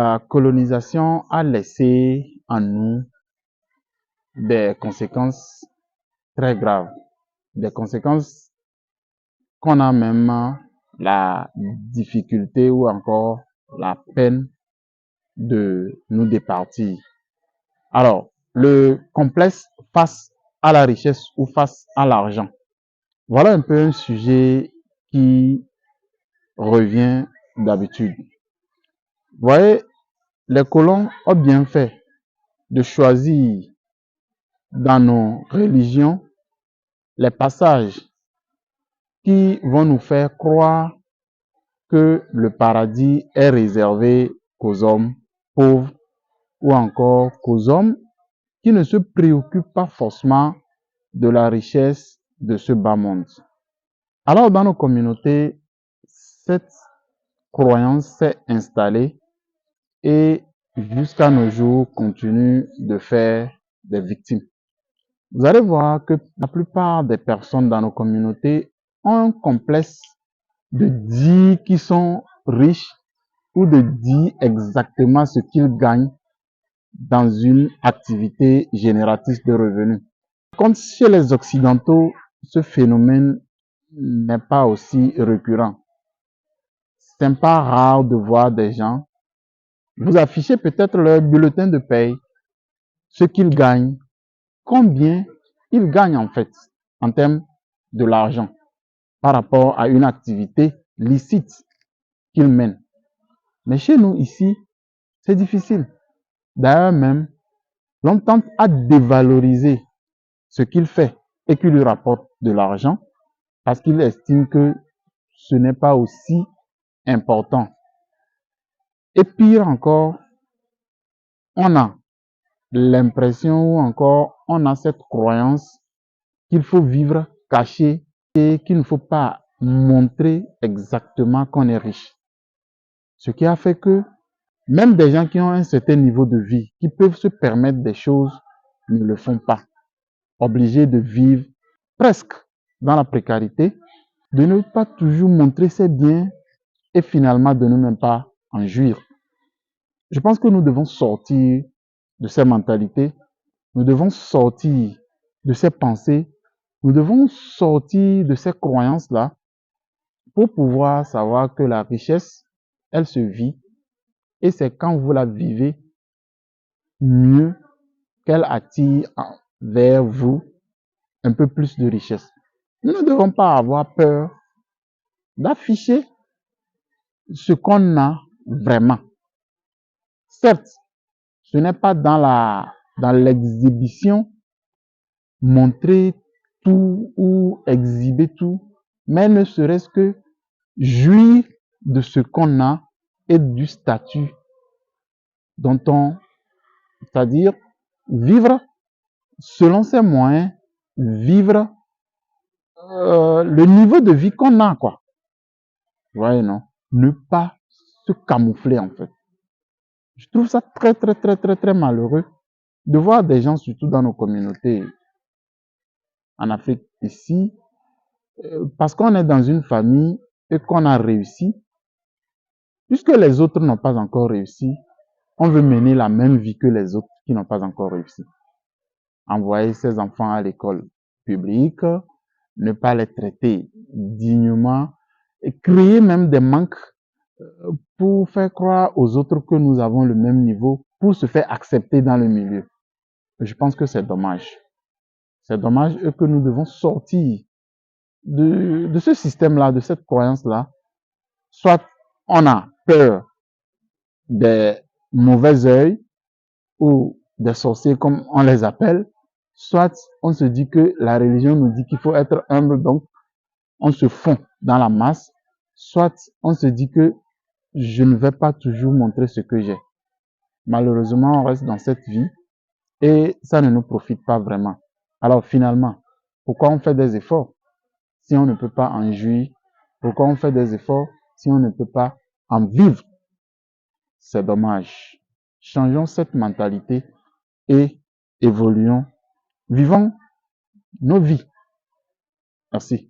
La colonisation a laissé en nous des conséquences très graves, des conséquences qu'on a même la difficulté ou encore la peine de nous départir. Alors, le complexe face à la richesse ou face à l'argent. Voilà un peu un sujet qui revient d'habitude. Vous voyez, les colons ont bien fait de choisir dans nos religions les passages qui vont nous faire croire que le paradis est réservé qu'aux hommes pauvres ou encore qu'aux hommes qui ne se préoccupent pas forcément de la richesse de ce bas monde. Alors, dans nos communautés, cette croyance s'est installée et jusqu'à nos jours continue de faire des victimes. Vous allez voir que la plupart des personnes dans nos communautés ont un complexe de dire qu'ils sont riches ou de dire exactement ce qu'ils gagnent dans une activité génératrice de revenus. Comme chez les Occidentaux, ce phénomène n'est pas aussi récurrent. C'est pas rare de voir des gens vous afficher peut-être leur bulletin de paye, ce qu'ils gagnent, combien ils gagnent en fait en termes de l'argent par rapport à une activité licite qu'ils mènent. Mais chez nous ici, c'est difficile. D'ailleurs même, l'on tente à dévaloriser ce qu'il fait et qui lui rapporte de l'argent parce qu'il estime que ce n'est pas aussi important. Et pire encore, on a l'impression ou encore on a cette croyance qu'il faut vivre caché et qu'il ne faut pas montrer exactement qu'on est riche. Ce qui a fait que même des gens qui ont un certain niveau de vie, qui peuvent se permettre des choses, ne le font pas. Obligés de vivre presque dans la précarité, de ne pas toujours montrer ses biens et finalement de ne même pas en jouir. Je pense que nous devons sortir de ces mentalités, nous devons sortir de ces pensées, nous devons sortir de ces croyances-là pour pouvoir savoir que la richesse, elle se vit et c'est quand vous la vivez mieux qu'elle attire vers vous un peu plus de richesse. Nous ne devons pas avoir peur d'afficher ce qu'on a vraiment. Certes, ce n'est pas dans l'exhibition, montrer tout ou exhiber tout, mais ne serait-ce que jouir de ce qu'on a et du statut dont c'est-à-dire vivre selon ses moyens, vivre le niveau de vie qu'on a, quoi. Vous voyez, non? Ne pas se camoufler, en fait. Je trouve ça très, très, très, très, très malheureux de voir des gens, surtout dans nos communautés en Afrique ici, parce qu'on est dans une famille et qu'on a réussi, puisque les autres n'ont pas encore réussi, on veut mener la même vie que les autres qui n'ont pas encore réussi. Envoyer ses enfants à l'école publique, ne pas les traiter dignement, et créer même des manques pour faire croire aux autres que nous avons le même niveau, pour se faire accepter dans le milieu. Je pense que c'est dommage. C'est dommage et que nous devons sortir de ce système-là, de cette croyance-là. Soit on a peur des mauvais œils ou des sorciers comme on les appelle, soit on se dit que la religion nous dit qu'il faut être humble, donc on se fond dans la masse, soit on se dit que je ne vais pas toujours montrer ce que j'ai. Malheureusement, on reste dans cette vie et ça ne nous profite pas vraiment. Alors finalement, pourquoi on fait des efforts si on ne peut pas en jouir? Pourquoi on fait des efforts si on ne peut pas en vivre? C'est dommage. Changeons cette mentalité et évoluons. Vivons nos vies. Merci.